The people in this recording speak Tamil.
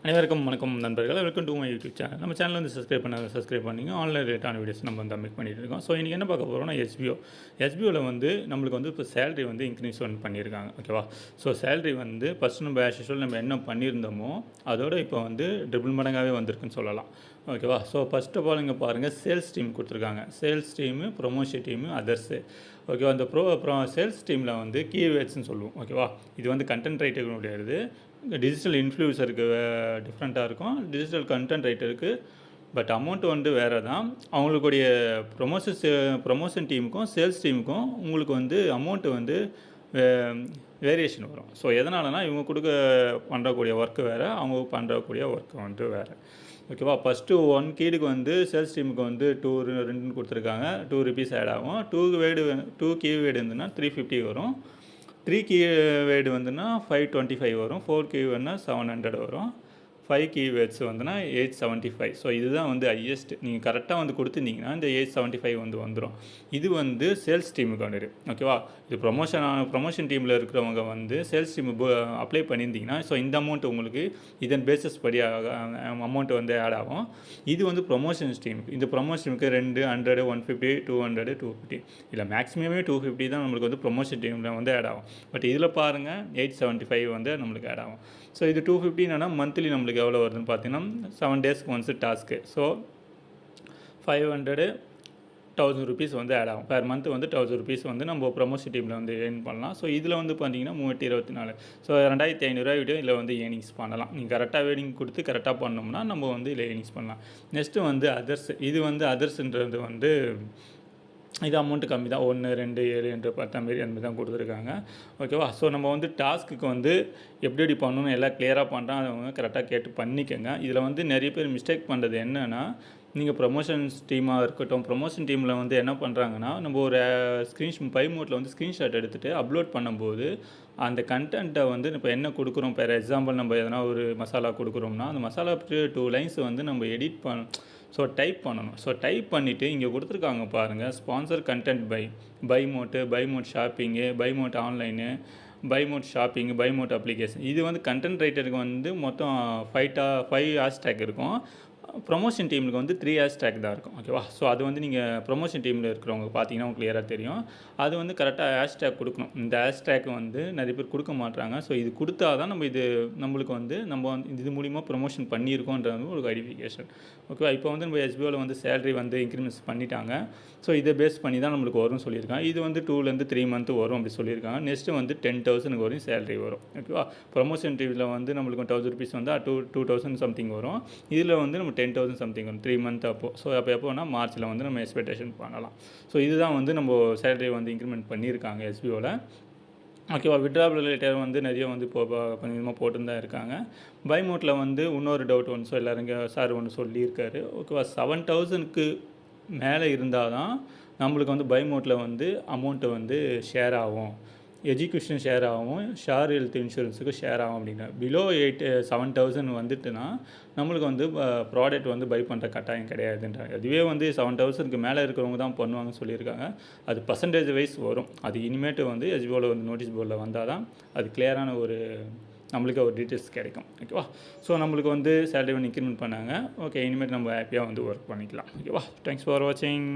அனைவருக்கும் வணக்கம் நண்பர்கள். Welcome to my YouTube channel. நம்ம சேனல் வந்து சப்ஸ்கிரைப் பண்ணிங்க. ஆன்லைன் ரிலேட்டான வீடியோஸ் நம்ம வந்து அப்டேட் பண்ணிட்டு இருக்கோம். ஸோ இன்றைக்கி என்ன பார்க்க போகிறோம்னா எஸ்பிஓவில் வந்து நம்மளுக்கு வந்து இப்போ சேலரி வந்து இன்க்ரீஸ் பண்ணியிருக்காங்க. ஓகேவா? ஸோ சேலரி வந்து ஃபஸ்ட் நம்ம ஆஸ் யூசுவல் நம்ம என்ன பண்ணியிருந்தோமோ அதோட இப்போ வந்து ட்ரிபிள் மடங்காகவே வந்திருக்குன்னு சொல்லலாம். ஓகேவா? ஸோ ஃபஸ்ட் ஆஃப் ஆல் இங்கே பாருங்கள், சேல்ஸ் டீம் கொடுத்துருக்காங்க. Sales team, promotion team, others. ஓகேவா? அந்த சேல்ஸ் டீமில் வந்து கீவேர்ட்ஸ்னு சொல்லுவோம். ஓகேவா? இது வந்து கண்டென்ட் ரைட்டர்களுடையது. டிஜிட்டல் இன்ஃப்ளூயன்சருக்கு டிஃப்ரெண்ட்டாக இருக்கும். டிஜிட்டல் கண்டென்ட் ரைட்டருக்கு பட் அமௌண்ட் வந்து வேறு தான். அவங்களுடைய ப்ரொமோஷன் டீமுக்கும் சேல்ஸ் டீமுக்கும் உங்களுக்கு வந்து அமௌண்ட்டு வந்து வேரியேஷன் வரும். ஸோ எதனாலனா இவங்க பண்ணுறக்கூடிய ஒர்க்கு வேறு, அவங்க பண்ணுறக்கூடிய ஒர்க்கு வந்து வேறு. ஓகேவா? ஃபஸ்ட்டு 1 கீடுக்கு வந்து சேல்ஸ் டீமுக்கு வந்து 2 கொடுத்துருக்காங்க. 2 ருபீஸ் ஆட் ஆகும். 2 கீவேர்டு இருந்துன்னா 350 வரும். 3 கீவேர்டு வந்துன்னா 525 வரும். 4 கீவேர்டுனா 700 வரும். 5 கீவேர்ட்ஸ் வந்துன்னா 875. ஸோ இதுதான் வந்து ஹையஸ்ட். நீங்கள் கரெக்டாக வந்து கொடுத்துருந்தீங்கன்னா இந்த 875 வந்து வந்துடும். இது வந்து சேல்ஸ் டீமுக்கானது. ஓகேவா? இது ப்ரொமோஷன் டீமில் இருக்கிறவங்க வந்து சேல்ஸ் டீம் அப்ளை பண்ணியிருந்தீங்கன்னா ஸோ இந்த அமௌண்ட் உங்களுக்கு இதன் பேசிஸ் படி அமௌண்ட் வந்து ஆட் ஆகும். இது வந்து ப்ரொமோஷன் டீமுக்கு. இந்த ப்ரொமோஷனுக்கு 200, 150, 200, 250 இல்லை மேக்ஸிமமே 250 தான் நம்மளுக்கு வந்து ப்ரொமோஷன் டீமில் வந்து ஆட் ஆகும். பட் இதில் பாருங்கள் 875 வந்து நம்மளுக்கு ஆட் ஆகும். ஸோ இது 250 என்னன்னா மந்த்லி நம்மளுக்கு எவ்வளோ வருதுன்னு பார்த்தீங்கன்னா 7 டேஸ்க்கு ஒன்ஸ் டாஸ்க்கு. ஸோ 500, 1000 ருபீஸ் வந்து ஆட் ஆகும். பெர் மந்த் வந்து 1000 ருபீஸ் வந்து நம்ம ப்ரொமோஷன் டீமில் வந்து ஏர்ன் பண்ணலாம். ஸோ இதில் வந்து பார்த்தீங்கன்னா 324. ஸோ 2500 வீடியோ இதில் வந்து ஏர்னிங்ஸ் பண்ணலாம். நீங்கள் கரெக்டாக வேர்டிங் கொடுத்து கரெக்டாக பண்ணோம்னா நம்ம வந்து இதில் ஏர்னிங்ஸ் பண்ணலாம். நெக்ஸ்ட்டு வந்து அதர்ஸ். இது வந்து அதர்ஸ்ன்றது வந்து இது அமௌண்ட்டு கம்மி தான். 1, 2, 7, 8, 10 மாரி அந்த தான் கொடுத்துருக்காங்க. ஓகேவா? ஸோ நம்ம வந்து டாஸ்க்கு வந்து எப்படி பண்ணணும்னு எல்லாம் கிளியராக பண்ணுறான். அவங்க கரெக்டாக கேட்டு பண்ணிக்கங்க. இதில் வந்து நிறைய பேர் மிஸ்டேக் பண்ணுறது என்னென்னா, நீங்கள் ப்ரொமோஷன்ஸ் டீமாக இருக்கட்டும், ப்ரொமோஷன் டீமில் வந்து என்ன பண்ணுறாங்கன்னா, நம்ம ஒரு பை மோட்டில் வந்து ஸ்க்ரீன்ஷாட் எடுத்துகிட்டு அப்லோட் பண்ணும்போது அந்த கண்டென்ட்டை வந்து இப்போ என்ன கொடுக்குறோம், ஃபார் எக்ஸாம்பிள் நம்ம எதனா ஒரு மசாலா கொடுக்குறோம்னா அந்த மசாலா 2 லைன்ஸ் வந்து நம்ம எடிட் டைப் பண்ணணும். ஸோ டைப் பண்ணிவிட்டு இங்கே கொடுத்துருக்காங்க பாருங்கள், sponsor content by mode shopping, by mode online, by mode shopping, by mode application. இது வந்து கண்டென்ட் ரைட்டருக்கு வந்து மொத்தம் 5 ஹேஷ்டேக் இருக்கும். ப்ரொமோஷன் டீமுக்கு வந்து 3 ஹேஷ்டேக் தான் இருக்கும். ஓகேவா? ஸோ அது வந்து நீங்கள் ப்ரொமோஷன் டீமில் இருக்கிறவங்க பார்த்தீங்கன்னா உங்களுக்கு கிளியராக தெரியும். அது வந்து கரெக்டாக ஹேஷ்டேக் கொடுக்கணும். இந்த ஹேஷ்டேக் வந்து நிறைய பேர் கொடுக்க மாட்டாங்க. ஸோ இது கொடுத்தா தான் நம்மளுக்கு வந்து நம்ம இது மூலிமா ப்ரொமோஷன் பண்ணியிருக்கோன்றது ஒரு வெரிஃபிகேஷன். ஓகேவா? இப்போ வந்து நம்ம எஸ்பிஓவில் வந்து சேலரி வந்து இன்க்ரிமெண்ட்ஸ் பண்ணிட்டாங்க. ஸோ இதை பேஸ் பண்ணி தான் நம்மளுக்கு வரும்னு சொல்லியிருக்காங்க. இது வந்து 2லேருந்து 3 மந்த் வரும் அப்படி சொல்லியிருக்காங்க. நெக்ஸ்ட்டு வந்து 10,000 வரையும் சேலரி வரும். ஓகேவா? ப்ரொமோஷன் டீமில் வந்து நம்மளுக்கு 1000 ருபீஸ் வந்து 2000 சம்திங் வரும். இதில் வந்து நம்ம 10,000 சம்திங் வரும் 3 மந்த் அப்போது. ஸோ அப்போ எப்போனா மார்ச்சில் வந்து நம்ம எக்ஸ்பெக்டேஷன் பண்ணலாம். ஸோ இதுதான் வந்து நம்ம சேலரி வந்து இன்க்ரிமெண்ட் பண்ணியிருக்காங்க எஸ்பிஓவில். ஓகேவா? விட்ராவல் ரிலேட்டட் வந்து நிறைய வந்து இப்போ கொஞ்சமாக போட்டு தான் இருக்காங்க. பை மோட்டில் வந்து இன்னொரு டவுட் ஒன்று எல்லாருங்க சார் ஒன்று சொல்லியிருக்காரு. ஓகேவா? 7,000க்கு மேலே இருந்தால் தான் நம்மளுக்கு வந்து பை மோட்டில் வந்து அமௌண்ட்டு வந்து ஷேர் ஆகும், எஜுகேஷன் ஷேர் ஆகும், ஷேர் ஹெல்த் இன்சூரன்ஸுக்கு ஷேர் ஆகும் அப்படின்னா. பிலோ 7,000 வந்துட்டுனா நம்மளுக்கு வந்து ப்ராடக்ட் வந்து பை பண்ணுற கட்டாயம் கிடையாதுன்றாங்க. அதுவே வந்து 7,000க்கு மேலே இருக்கிறவங்க தான் பண்ணுவாங்கன்னு சொல்லியிருக்காங்க. அது பர்சன்டேஜ் வைஸ் வரும். அது இனிமேட்டு வந்து எஸ்பிஓவில் வந்து நோட்டீஸ் போர்டில் வந்தால் தான் அது கிளியரான ஒரு நம்மளுக்கு ஒரு டீட்டெயில்ஸ் கிடைக்கும். ஓகேவா? ஸோ நம்மளுக்கு வந்து சேலரி வந்து இன்க்ரிமெண்ட் பண்ணாங்க. ஓகே, இனிமேல் நம்ம ஹாப்பியாக வந்து ஒர்க் பண்ணிக்கலாம். ஓகேவா? தேங்க்ஸ் ஃபார் வாட்சிங்.